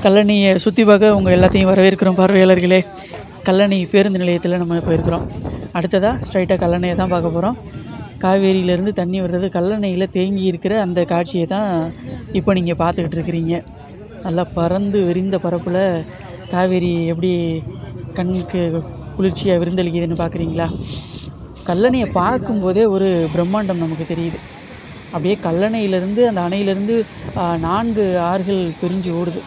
கல்லணையை சுற்றி பார்க்க உங்கள் எல்லாத்தையும் வரவேற்கிறோம் பார்வையாளர்களே. கல்லணை பேருந்து நிலையத்தில் நம்ம இப்போ இருக்கிறோம். அடுத்ததாக ஸ்ட்ரைட்டாக கல்லணையை தான் பார்க்க போகிறோம். காவேரியிலேருந்து தண்ணி வர்றது கல்லணையில் தேங்கி இருக்கிற அந்த காட்சியை தான் இப்போ நீங்கள் பார்த்துக்கிட்டு இருக்கிறீங்க. நல்லா பறந்து விரிந்த பரப்பில் காவேரி எப்படி கண்ணுக்கு குளிர்ச்சியாக விருந்தளிக்குதுன்னு பார்க்குறீங்களா? கல்லணையை பார்க்கும்போதே ஒரு பிரம்மாண்டம் நமக்கு தெரியுது. அப்படியே கல்லணையிலேருந்து அந்த அணையிலேருந்து 4 ஆறுகள் பிரிஞ்சு ஓடுது.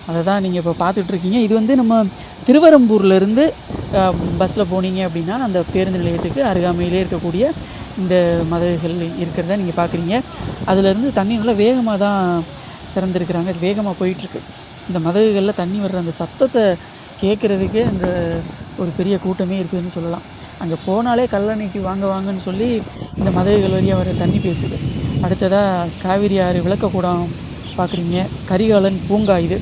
அதை தான் நீங்கள் இப்போ பார்த்துட்ருக்கீங்க. இது வந்து நம்ம திருவெறும்பூர்லேருந்து பஸ்ஸில் போனீங்க அப்படின்னா அந்த பேருந்து நிலையத்துக்கு அருகாமையிலே இருக்கக்கூடிய இந்த மதகுகள் இருக்கிறத நீங்கள் பார்க்குறீங்க. அதிலேருந்து தண்ணி நல்லா வேகமாக தான் திறந்துருக்குறாங்க. அது வேகமாக போயிட்டுருக்கு. இந்த மதகுகளில் தண்ணி வர்ற அந்த சத்தத்தை கேட்குறதுக்கே அந்த ஒரு பெரிய கூட்டமே இருக்குதுன்னு சொல்லலாம். அங்கே போனாலே கல்லணைக்கு வாங்க வாங்கன்னு சொல்லி இந்த மதகுகள் வழியாக வர தண்ணி பேசுது. அடுத்ததாக காவிரி ஆறு விளக்கக்கூடம் பார்க்குறீங்க. கரிகாலன் பூங்கா இது.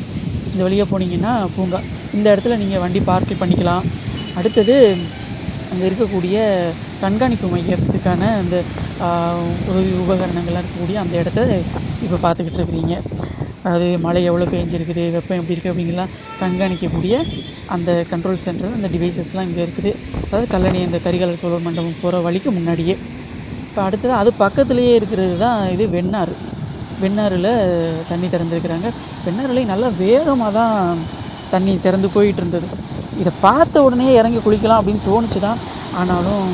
இந்த வழியாக போனீங்கன்னா பூங்கா. இந்த இடத்துல நீங்கள் வண்டி பார்க் பண்ணிக்கலாம். அடுத்தது அங்கே இருக்கக்கூடிய கண்காணிப்பு மையத்துக்கான அந்த உதவி உபகரணங்கள்லாம் இருக்கக்கூடிய அந்த இடத்த இப்போ பார்த்துக்கிட்டு இருக்கிறீங்க. அது மழை எவ்வளோ பெஞ்சிருக்குது, வெப்பம் எப்படி இருக்குது அப்படிங்கலாம் கண்காணிக்கக்கூடிய அந்த கண்ட்ரோல் சென்டர், அந்த டிவைசஸ்லாம் இங்கே இருக்குது. அதாவது கல்லணை அந்த கரிகாலர் சோழர் மண்டபம் போகிற வழிக்கு முன்னாடியே. இப்போ அடுத்தது அது பக்கத்துலேயே இருக்கிறது தான் இது வெண்ணாறு. வெண்ணாறில் தண்ணி திறந்துருக்குறாங்க. வெண்ணாறுலேயும் நல்லா வேகமாக தான் தண்ணி திறந்து போயிட்டு இருந்தது. இதை பார்த்த உடனே இறங்கி குளிக்கலாம் அப்படின்னு தோணுச்சு தான். ஆனாலும்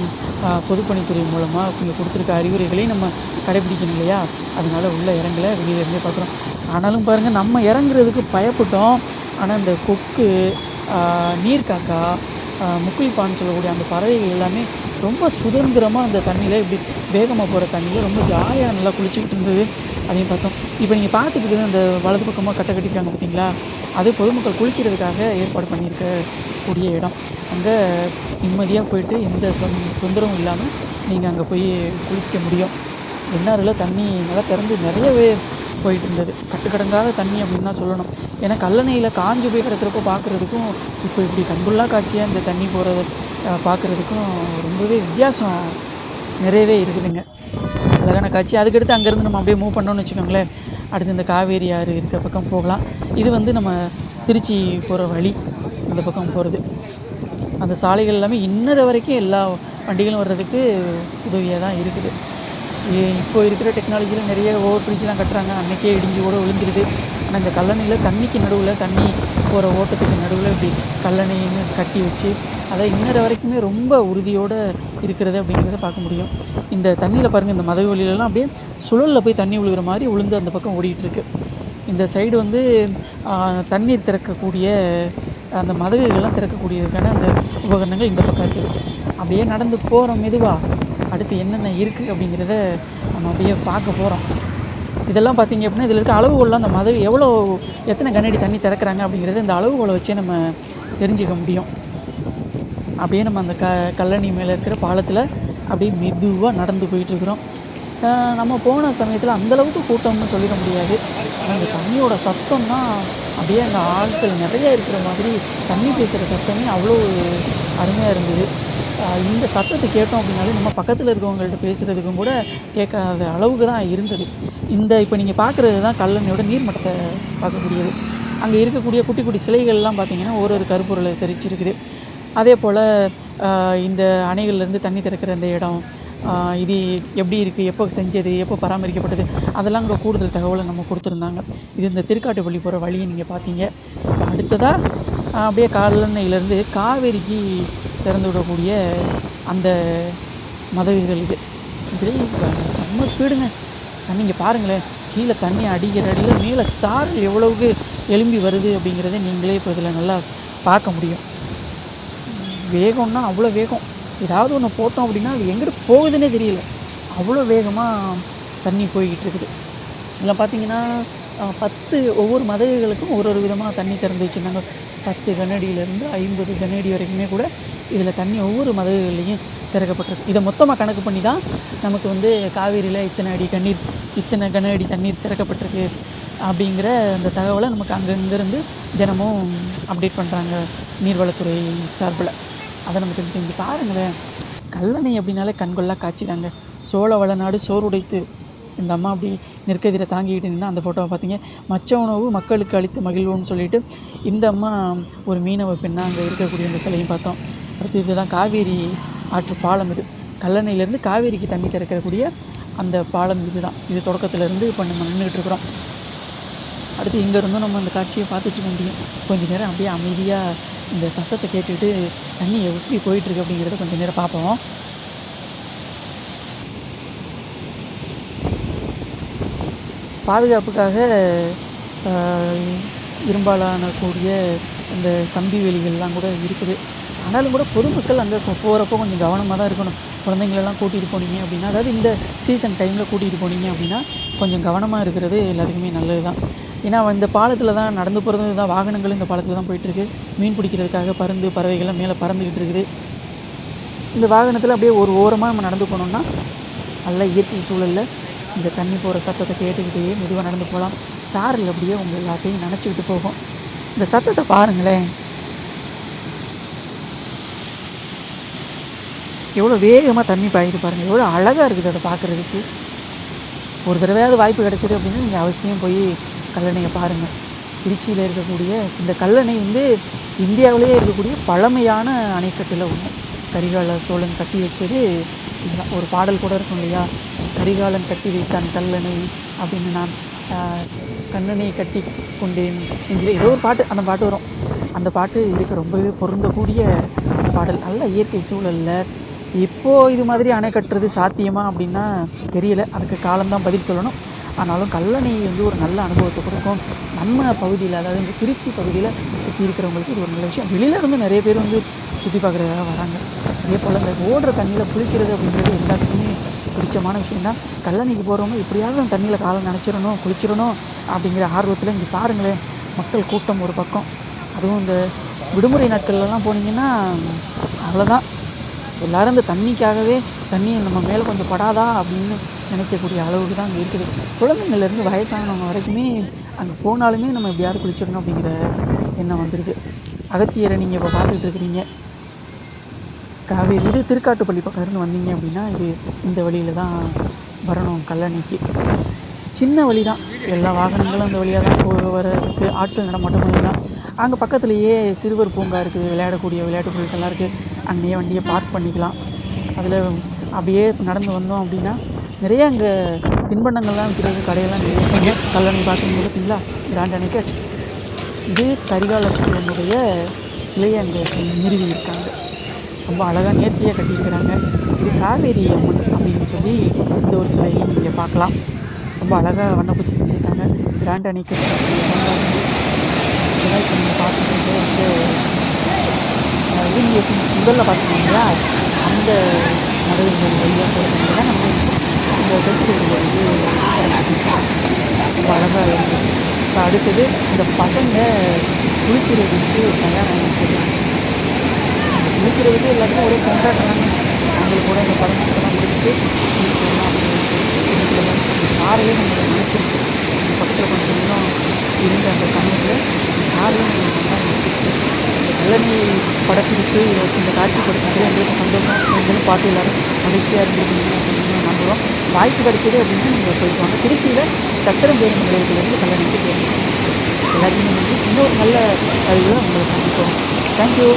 பொதுப்பணித்துறை மூலமாக இங்கே கொடுத்துருக்க அறிவுரைகளையும் நம்ம கடைப்பிடிக்கணும் இல்லையா? அதனால் உள்ளே இறங்கலை, வெளியே இருந்தே பார்க்குறோம். ஆனாலும் பாருங்கள், நம்ம இறங்குறதுக்கு பயப்பட்டோம். ஆனால் இந்த கொக்கு, நீர்க்காக்கா, முக்குளிப்பான்னு சொல்லக்கூடிய அந்த பறவைகள் எல்லாமே ரொம்ப சுதந்திரமாக அந்த தண்ணியில் இப்படி வேகமாக போகிற தண்ணியில் ரொம்ப ஜாலியாக நல்லா குளிச்சுக்கிட்டு இருந்தது. அதையும் பார்த்தோம். இப்போ நீங்கள் பார்த்துட்டு இருக்கிறது அந்த வலது பக்கமாக கட்ட கட்டிருக்காங்க பார்த்தீங்களா? அது பொதுமக்கள் குளிக்கிறதுக்காக ஏற்பாடு பண்ணியிருக்கக்கூடிய இடம். அங்கே நிம்மதியாக போயிட்டு எந்த தொந்தரவும் இல்லாமல் நீங்கள் அங்கே போய் குளிக்க முடியும். வெண்ணாறில் தண்ணி நல்லா திறந்து நிறையவே போயிட்டு இருந்தது. கட்டுக்கடங்காத தண்ணி அப்படின்னு தான் சொல்லணும். ஏன்னா கல்லணையில் காஞ்சி போய் கிடக்கிறப்போ பார்க்குறதுக்கும் இப்போ இப்படி கண்கொள்ளா காட்சியாக இந்த தண்ணி போகிறத பார்க்குறதுக்கும் ரொம்பவே வித்தியாசம் நிறையவே இருக்குதுங்க. அழகான காட்சி. அதுக்கடுத்து அங்கேருந்து நம்ம அப்படியே மூவ் பண்ணோன்னு வச்சுக்கோங்களேன். அடுத்து இந்த காவேரி ஆறு இருக்க பக்கம் போகலாம். இது வந்து நம்ம திருச்சி போகிற வழி. அந்த பக்கம் போகிறது அந்த சாலைகள் எல்லாமே இன்னொரு வரைக்கும் எல்லா வண்டிகளும் வர்றதுக்கு உதவியாக தான் இருக்குது. இப்போ இருக்கிற டெக்னாலஜியில் நிறைய ஓவர் பிரிட்ஜெலாம் கட்டுறாங்க. அன்றைக்கே இடிஞ்சு கூட விழுந்துருது. ஆனால் இந்த கல்லணையில் தண்ணிக்கு நடுவில், தண்ணி போகிற ஓட்டத்துக்கு நடுவில் இப்படி கல்லணைன்னு கட்டி வச்சு அதை இன்னொரு வரைக்குமே ரொம்ப உறுதியோடு இருக்கிறது அப்படிங்கிறத பார்க்க முடியும். இந்த தண்ணியில் பாருங்கள், இந்த மதகு வழியிலலாம் அப்படியே சுழலில் போய் தண்ணி விழுகிற மாதிரி விழுந்து அந்த பக்கம் ஓடிட்டுருக்கு. இந்த சைடு வந்து தண்ணீர் திறக்கக்கூடிய அந்த மதகுகள்லாம் திறக்கக்கூடியதுக்கான அந்த உபகரணங்கள் இந்த பக்கம் இருக்குது. அப்படியே நடந்து போகிறோம் மெதுவாக. அடுத்து என்னென்ன இருக்குது அப்படிங்கிறத நம்ம அப்படியே பார்க்க போகிறோம். இதெல்லாம் பார்த்திங்க அப்படின்னா இதில் இருக்க அளவுகோல்லாம் அந்த மதகு எத்தனை கனஅடி தண்ணி திறக்கிறாங்க அப்படிங்கிறத இந்த அளவுகோலை வச்சே நம்ம தெரிஞ்சுக்க முடியும். அப்படியே நம்ம அந்த கல்லணை மேலே இருக்கிற பாலத்தில் அப்படியே மெதுவாக நடந்து போயிட்டுருக்குறோம். நம்ம போன சமயத்தில் அந்தளவுக்கு கூட்டம்னு சொல்லிட முடியாது. ஆனால் அந்த தண்ணியோட சத்தம் தான் அப்படியே அந்த ஆட்கள் நிறையா இருக்கிற மாதிரி தண்ணி பேசுகிற சத்தமே அவ்வளோ அருமையாக இருந்தது. இந்த சத்தத்தை கேட்டோம் அப்படின்னாலே நம்ம பக்கத்தில் இருக்கவங்கள்ட்ட பேசுகிறதுக்கும் கூட கேட்காத அளவுக்கு தான் இருந்தது. இப்போ நீங்கள் பார்க்குறது தான் கல்லணையோட நீர்மட்டத்தை பார்க்கக்கூடியது. அங்கே இருக்கக்கூடிய குட்டி குட்டி சிலைகள்லாம் பார்த்திங்கன்னா ஒரு கருப்பொருளை தெரிச்சிருக்குது. அதே போல் இந்த அணைகள்லேருந்து தண்ணி திறக்கிற அந்த இடம், இது எப்படி இருக்குது, எப்போ செஞ்சது, எப்போ பராமரிக்கப்பட்டது, அதெல்லாம் கூட கூடுதல் தகவலை நம்ம கொடுத்துருந்தாங்க. இது இந்த திருக்காட்டுப்பள்ளி போகிற வழியை நீங்கள் பார்த்தீங்க. அடுத்ததாக அப்படியே கல்லணையிலேருந்து காவேரிக்கு திறந்து விடக்கூடிய அந்த மதகுகள் இதில் செம்ம ஸ்பீடுங்க. நீங்கள் பாருங்களேன், கீழே தண்ணி அடிக்கிற அடியில் மேலே சாரல் எவ்வளவுக்கு எழும்பி வருது அப்படிங்கிறத நீங்களே இப்போ இதில் நல்லா பார்க்க முடியும். வேகம்னா அவ்வளோ வேகம். ஏதாவது ஒன்று போட்டோம் அப்படின்னா அது எங்கிட்டு போகுதுன்னே தெரியல. அவ்வளோ வேகமாக தண்ணி போய்கிட்டு இருக்குது. இதில் பார்த்திங்கன்னா 10 ஒவ்வொரு மதகுகளுக்கும் ஒரு விதமாக தண்ணி திறந்து வச்சுருந்தாங்க. 10 கனஅடியிலேருந்து 50 கனஅடி வரைக்குமே கூட இதில் தண்ணி ஒவ்வொரு மதகுகள்லையும் திறக்கப்பட்டிருக்கு. இதை மொத்தமாக கணக்கு பண்ணி தான் நமக்கு வந்து காவேரியில் இத்தனை கனஅடி தண்ணீர் திறக்கப்பட்டிருக்கு அப்படிங்கிற அந்த தகவலை நமக்கு அங்கேருந்து தினமும் அப்டேட் பண்ணுறாங்க நீர்வளத்துறை சார்பில். அதை நம்ம தெரிஞ்சுக்க. பாருங்களேன், கல்லணை அப்படின்னாலே கண்கொள்ளா காட்சி தாங்க. சோழ வளநாடு சோறுடைத்து இந்த அம்மா அப்படி நெற்கதிரை தாங்கிக்கிட்டு நின்னா அந்த ஃபோட்டோவை பார்த்தீங்க. மச்ச உணவு மக்களுக்கு அளித்து மகிழ்வோம்னு சொல்லிட்டு இந்த அம்மா ஒரு மீனவ பெண்ணா அங்கே இருக்கக்கூடிய இந்த சிலையும் பார்த்தோம். அடுத்து இதுதான் காவேரி ஆற்று பாலம். இது கல்லணையிலேருந்து காவேரிக்கு தண்ணி திறக்கக்கூடிய அந்த பாலம் இதுதான். இது தொடக்கத்துலேருந்து இப்போ நம்ம நின்றுக்கிட்டு இருக்கிறோம். அடுத்து இங்கே இருந்தும் நம்ம அந்த காட்சியை பார்த்துட்டு இருக்க முடியும். கொஞ்ச நேரம் அப்படியே அமைதியாக இந்த சத்தத்தை கேட்டுக்கிட்டு தண்ணி எப்படி போயிட்டுருக்கு அப்படிங்கிறத கொஞ்சம் நேரம் பார்ப்போம். பாதுகாப்புக்காக இரும்பாலான கூடிய இந்த கம்பி வேலிகள்லாம் கூட இருக்குது. ஆனாலும் கூட பொதுமக்கள் அங்கே போகிறப்போ கொஞ்சம் கவனமாக தான் இருக்கணும். குழந்தைங்களெல்லாம் கூட்டிகிட்டு போனீங்க அப்படின்னா, அதாவது இந்த சீசன் டைமில் கூட்டிகிட்டு போனீங்க அப்படின்னா கொஞ்சம் கவனமாக இருக்கிறது எல்லாத்துக்குமே நல்லது தான். ஏன்னா இந்த பாலத்தில் தான் நடந்து போகிறது தான், வாகனங்களும் இந்த பாலத்தில் தான் போயிட்டுருக்கு. மீன் பிடிக்கிறதுக்காக பருந்து பறவைகள்லாம் மேலே பறந்துக்கிட்டு இருக்குது. இந்த வாகனத்தில் அப்படியே ஒரு ஓரமாக நம்ம நடந்து போனோம்னா நல்ல இயற்கை சூழலில் இந்த தண்ணி போகிற சத்தத்தை கேட்டுக்கிட்டே மெதுவாக நடந்து போகலாம். சாரல் அப்படியே உங்கள் எல்லாத்தையும் நினச்சிக்கிட்டு போகும். இந்த சத்தத்தை பாருங்களேன், எவ்வளோ வேகமாக தண்ணி பாயுது பாருங்கள், எவ்வளோ அழகாக இருக்குது அதை பார்க்குறதுக்கு. ஒரு தடவையாவது வாய்ப்பு கிடைச்சிது அப்படின்னா நீங்கள் அவசியம் போய் கல்லணையை பாருங்கள். திருச்சியில் இருக்கக்கூடிய இந்த கல்லணை இந்தியாவிலேயே இருக்கக்கூடிய பழமையான அணைக்கட்டில் ஒன்று. கரிகால சோழன் கட்டி வச்சது இதுதான். ஒரு பாடல் கூட இருக்கும் இல்லையா, கரிகாலன் கட்டி வைத்தான் கல்லணை அப்படின்னு, நான் கண்ணனை கட்டி கொண்டேன் இதில் ஏதோ ஒரு பாட்டு, அந்த பாட்டு வரும். அந்த பாட்டு இதுக்கு ரொம்பவே பொருந்தக்கூடிய பாடல். நல்ல இயற்கை சூழலில் இப்போது இது மாதிரி அணை கட்டுறது சாத்தியமா அப்படின்னா தெரியல, அதுக்கு காலம்தான் பதில் சொல்லணும். ஆனாலும் கல்லணை ஒரு நல்ல அனுபவத்தை கொடுக்கும். நம்ம பகுதியில், அதாவது இந்த திருச்சி பகுதியில் சுற்றி இருக்கிறவங்களுக்கு இது ஒரு நல்ல விஷயம். வெளியிலேருந்து நிறைய பேர் சுற்றி பார்க்குறதாக வராங்க. அதே போல் இந்த ஓடுற தண்ணியில் குளிக்கிறது அப்படிங்கிறது எல்லாத்துக்குமே பிடிச்சமான விஷயந்தான். கல்லணைக்கு போகிறவங்க எப்படியாவது அந்த தண்ணியில் காலை நினச்சிடணும், குளிச்சிடணும் அப்படிங்கிற ஆர்வத்தில் இங்கே பாருங்களேன், மக்கள் கூட்டம் ஒரு பக்கம். அதுவும் இந்த விடுமுறை நாட்கள்லாம் போனீங்கன்னா அவ்வளோதான், எல்லோரும் இந்த தண்ணிக்காகவே தண்ணி நம்ம மேலே கொஞ்சம் படாதா அப்படின்னு நினைக்கக்கூடிய அளவுக்கு தான் அங்கே இருக்குது. குழந்தைங்கள்லேருந்து வயசானவங்க வரைக்குமே அங்கே போனாலுமே நம்ம எப்படியாவது குளிச்சிடணும் அப்படிங்கிற எண்ணம் வந்துடுது. அகத்தியரை நீங்கள் இப்போ பார்த்துக்கிட்டு இருக்கிறீங்க. காவேரி இது திருக்காட்டுப்பள்ளி பக்கம் இருந்து வந்தீங்க அப்படின்னா இந்த வழியில் தான் வரணும் கல்லணைக்கு. சின்ன வழி தான், எல்லா வாகனங்களும் அந்த வழியாக தான் போக வரதுக்கு, ஆட்கள் நடமாட்டம் தான். அங்கே பக்கத்துலேயே சிறுவர் பூங்கா இருக்குது, விளையாடக்கூடிய விளையாட்டு பொருட்கள்லாம் இருக்குது. அங்கேயே வண்டியை பார்க் பண்ணிக்கலாம். அதில் அப்படியே நடந்து வந்தோம் அப்படின்னா நிறைய அங்கே தின்பண்டங்கள்லாம் விற்கிறது, கடையெல்லாம் நிறைய. கல்லணை பார்க்கும்போது பார்த்தீங்களா, கிராண்ட் அணைக்கட். இது கரிகால சோழனுடைய சிலையை அங்கே நிறுவி இருக்காங்க. ரொம்ப அழகாக நேர்த்தியாக கட்டியிருக்கிறாங்க. இது காவேரி அம்மன் அப்படின்னு சொல்லி இந்த ஒரு சிலையும் நீங்கள் பார்க்கலாம். ரொம்ப அழகாக வண்ணப்பூச்சி செஞ்சுருக்காங்க. கிராண்ட் அணைக்கட் இதெல்லாம் இப்போ நீங்கள் பார்த்துக்கிட்டு முதல்ல பார்த்தீங்கன்னா அந்த மதுரைகள் வழியாக போகிறதுனால தான் நம்ம இந்த ஃபெஸ்டிவல் ரொம்ப அழகாக இருக்குது. இப்போ அடுத்தது இந்த பசங்க குளிக்கிறதுக்கு தயாராகிருக்குது. குளிக்கிறதுக்கு எல்லாத்தையும் ஒரே கொண்டாடுறாங்க. அவங்களுக்கு கூட இந்த படங்கள்லாம் முடிச்சுட்டு குளிச்சிடலாம் அப்படின்னு சாரையே நம்மளை நினச்சிருச்சு. பக்கத்தில் கொஞ்சம் நேரம் இருந்த அந்த சமயத்தில் சாரையும் நல்லா நினச்சிருச்சு. கல்லணை படப்பிடிப்பு இந்த காட்சி படத்துக்கு எங்களுக்கு சந்தோஷம். நீங்களும் பார்த்து எல்லோரும் மகிழ்ச்சியாக இருந்துருக்கீங்க அப்படின்னு நம்புகிறோம். வாய்ப்பு கிடைச்சது அப்படின்னா நீங்கள் போயிட்டு வாங்க. திருச்சியில் சத்திரம் பேருந்து நிலையத்திலேருந்து கல்லணைக்கு போயிருக்கோம். எல்லாத்தையும் இன்னொரு நல்ல பதிவில் உங்களை சந்திப்போம். தேங்க்யூ.